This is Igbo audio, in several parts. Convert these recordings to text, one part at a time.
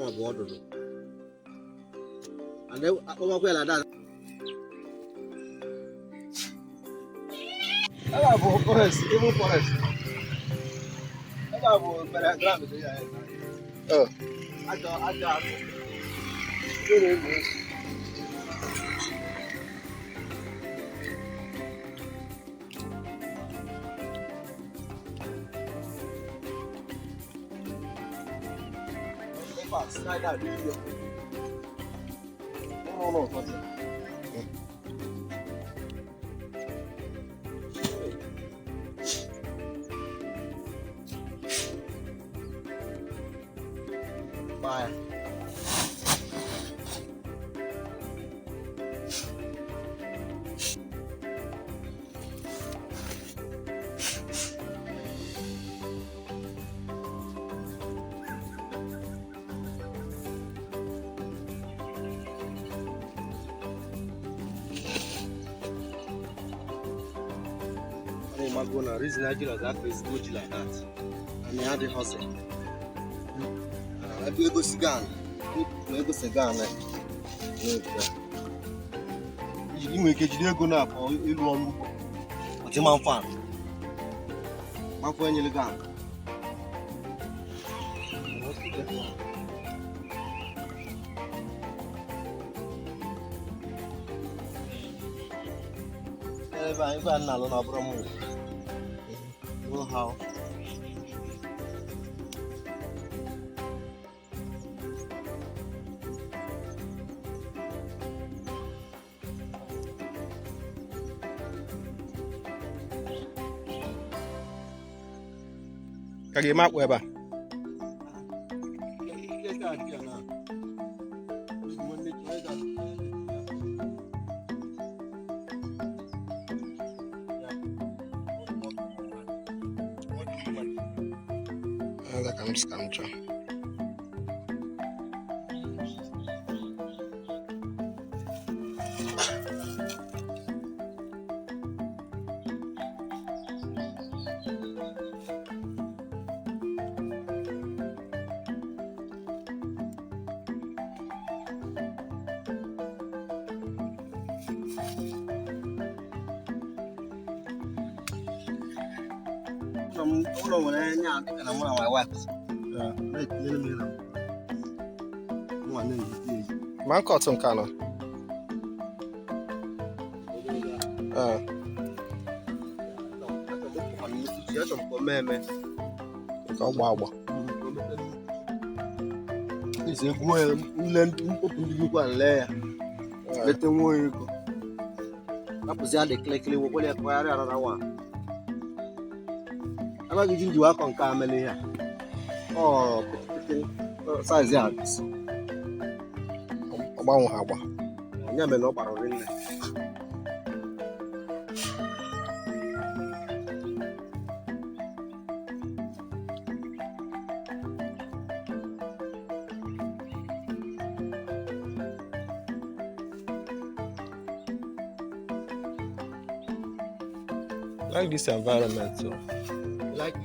ma bụ ọdụdụ akpọmakwa ya na ada ebe a bụ forest even forest ebe a bụ mere ground dị ya aja akụ slide out video. No. Bye. Magona reason I do that is good like that. I mean, I had the hustle. I do go cigar. I go cigar like. You make it go now or you want what you man fan. Man for any gang. Everyone now on our promo. Know how. Kage mak weba. Ada kam skamcho. Uno when I am and I'm one of my wives. Man caught some kind of. Wow. It's a good layer. Let them worry. That was the clickly what they acquire another one. I'm not going to work on Carmelia. Oh, size yards. About how? I never know about it. Like this environment too. Like it?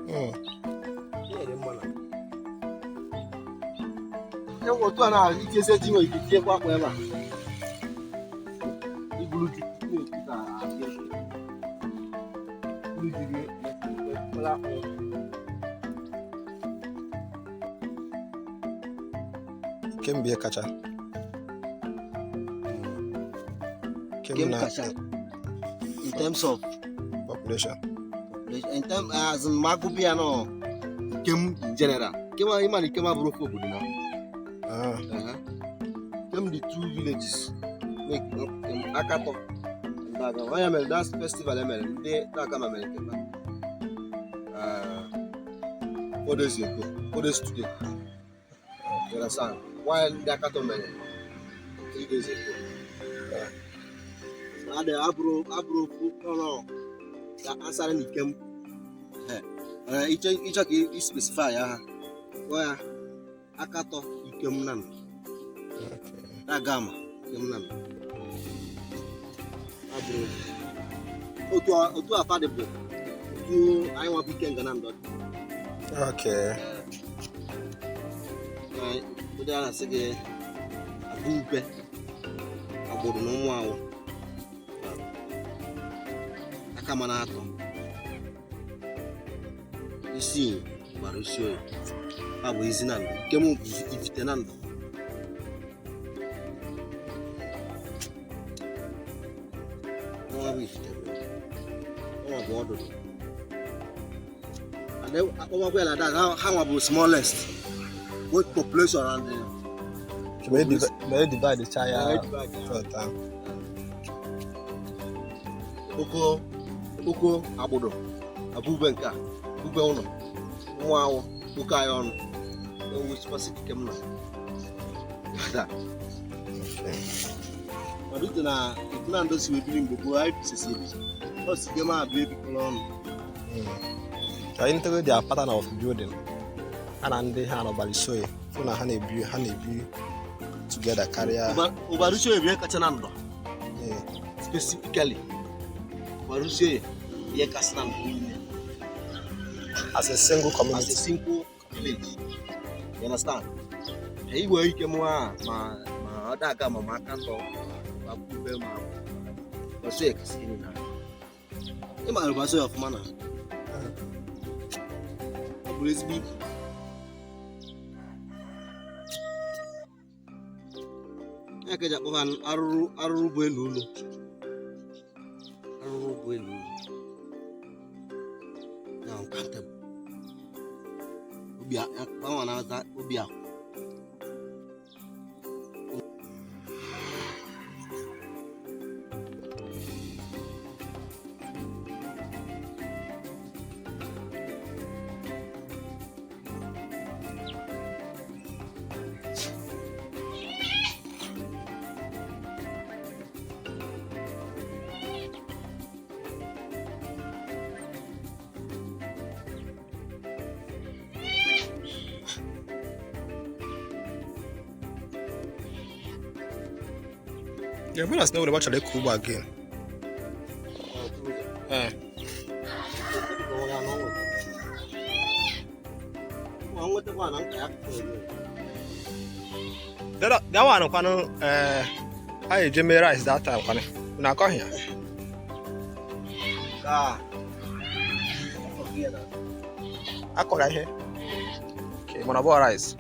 Yeah, the money. You go to an hour, you just said you take what whatever. You go to Can be a catcher. Game catcher. In terms of population. In terms as in Magubiano, game in general. Came a broke over now. Came the two villages. Make Akato and Daga. I am that's festival. They come American. 4 days ago, 4 days today. You understand? While the Akato man 3 days ago. The Abro, no. The answer in the camp. Each specify where Akato came none. Agama came none. Abro. Otu affordable. I want to be Ganando. Okay. Ndị a na-asị gị abụbe agbụrụ na ụmụ awụ aka mana atọ isi gbara isi oyi ha bụ izi na ndụ nke m bụ ifite na ndụ ọnwa bụ ifite ọnwa bụ ọdụdụ akpọmakwa ya na that ha nwa bụ smallest with population around the May divide the child. Oko agbụrụ abụbe nke a bube ụlọ nwa awụ oke anyị ọnụ enwe specific m na mana ute na ndụ si ebiri mgbe gboo anyị bisisi ebi ọ si gị ma abụ ebikọrọ ọnụ I integrate their pattern of building and they have about soy. So now honey view together carrier. Ubarusho ebie kacha na ndụ specifically Ubarusho ye kacha na ndụ as a single community. As a single village. You understand? Hey, where you came ma other guy ma kanto abube ma Ubarusho kasi ni na. Ima Ubarusho of mana. Praise be. Eke japo kan aruru buelu. Aruru buelu. Na kante. Ubia, bawa na za ubia. Yeah, but that's not about the Kuba again. That one, I Jimmy rice that time. Now come here. I call right here. Okay, want to buy rice.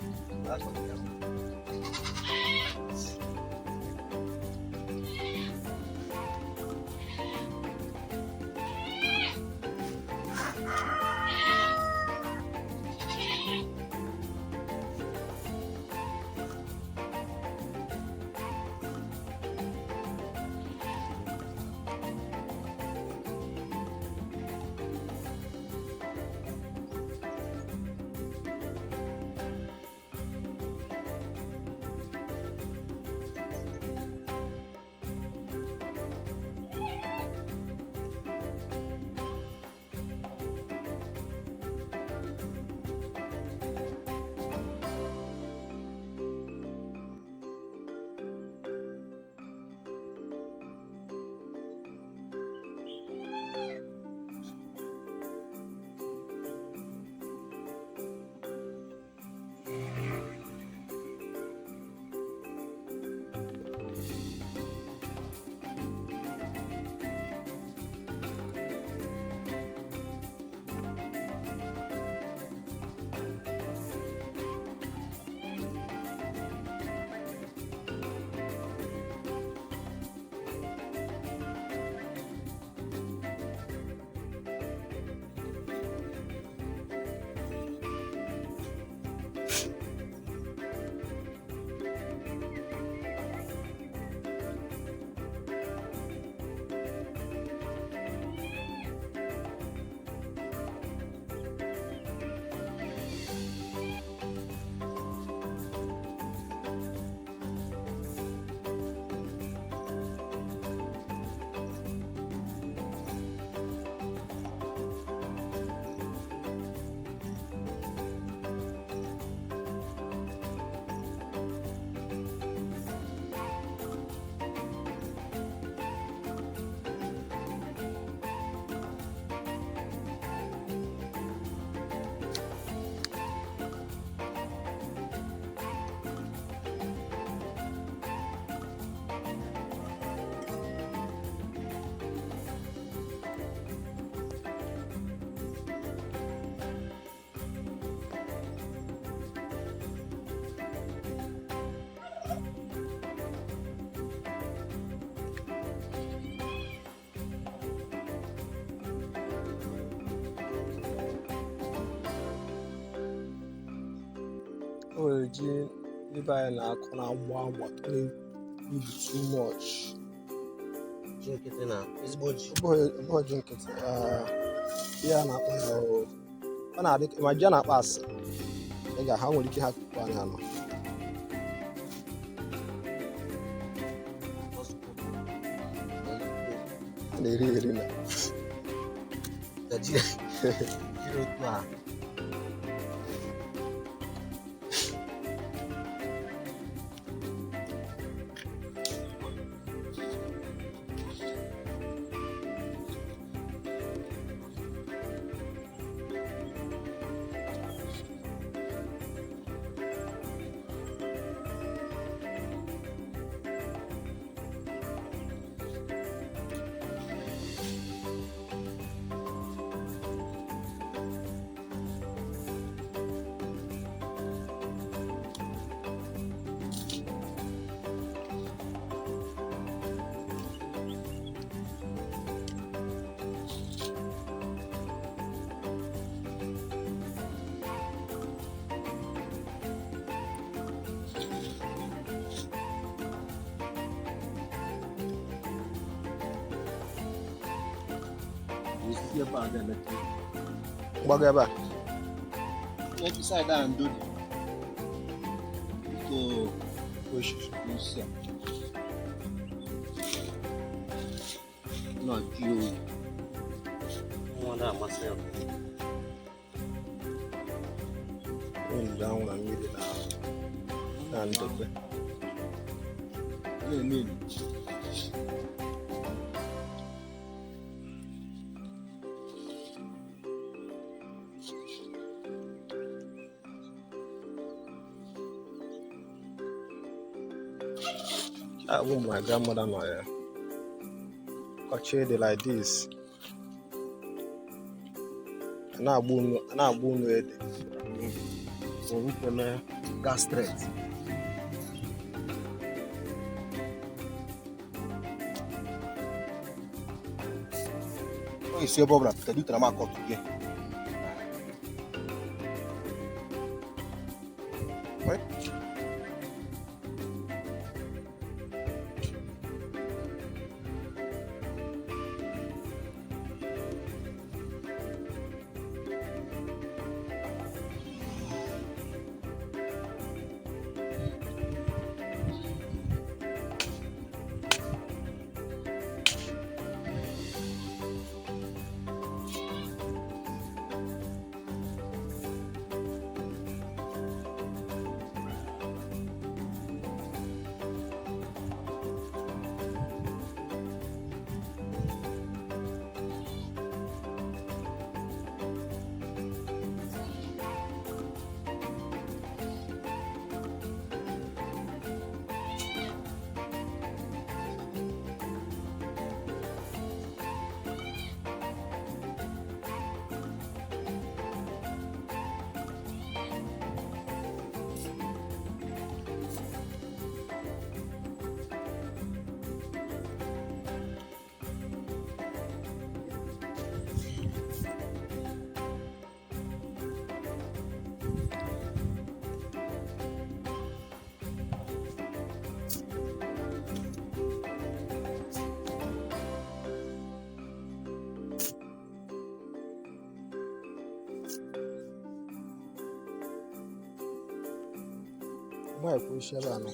O nwere ji ibe anyị na-akụ na-agba agba ibu too much. Ji nkịtị na ezigbo ji. Ọ bụghị ji nkịtị. Ihe a na-akpọ ya ọ na-adị ma ji a na-akpọ asị. Ị ga ha nwere ike ha kụkọ anya anọ. A na-eri eri na Ji otu a. Mgbago ebe a. Eki side a ndo dị. Ito Osisi. n'isi a. Nọ ji oyi. Nwa na-amasị ya. Ndụ anwụ na mmiri na ndobe. Na-eme elu. That woman, my grandmother, no, yeah. Cut it like this. Na bunu ede. So we can gas straight. Oh, esse é bom, porque tu trama com tudo. Why push it on?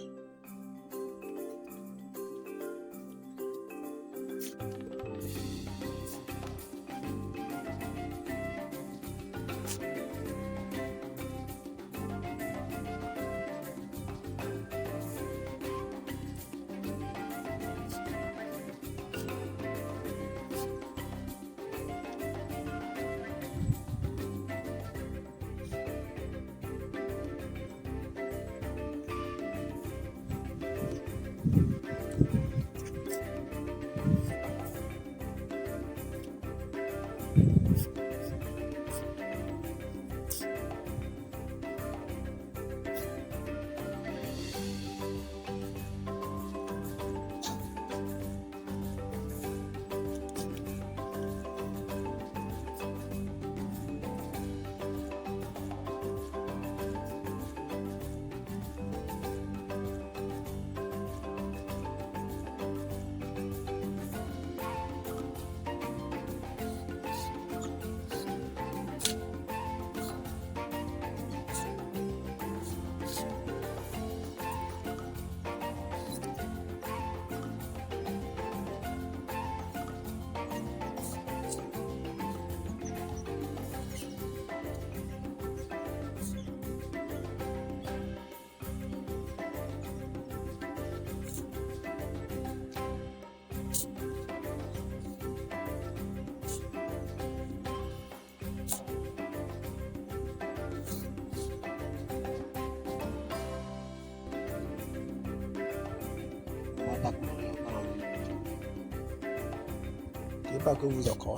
ebe a ka ụzọ kọọ.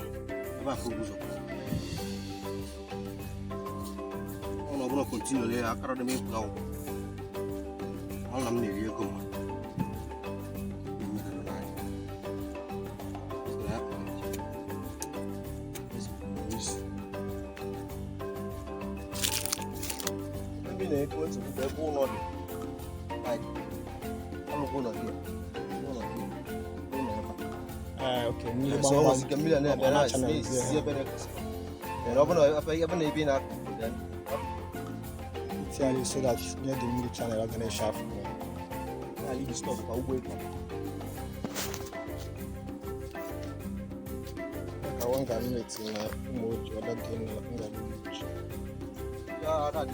Ebe a ka ụzọ kọọ. Ọ na ọbụla kontinu le akara dị m ịkwụ na ụgwọ. Ọ na m na-eri ego m. Ebe na-eke otu ebe ụlọ dị. Ụlọ dị. Okay, mmiri So gbamgbam. almost a million there. Ọbụna That's channel it's ezi ya. better. And open a bin up then. Itiali so that nye the mmiri channel aga na shaft. I leave the stuff for wait. Ka wanga mmiri na ụmụ oji ọdọ dị na ngwa mmiri. Yeah, that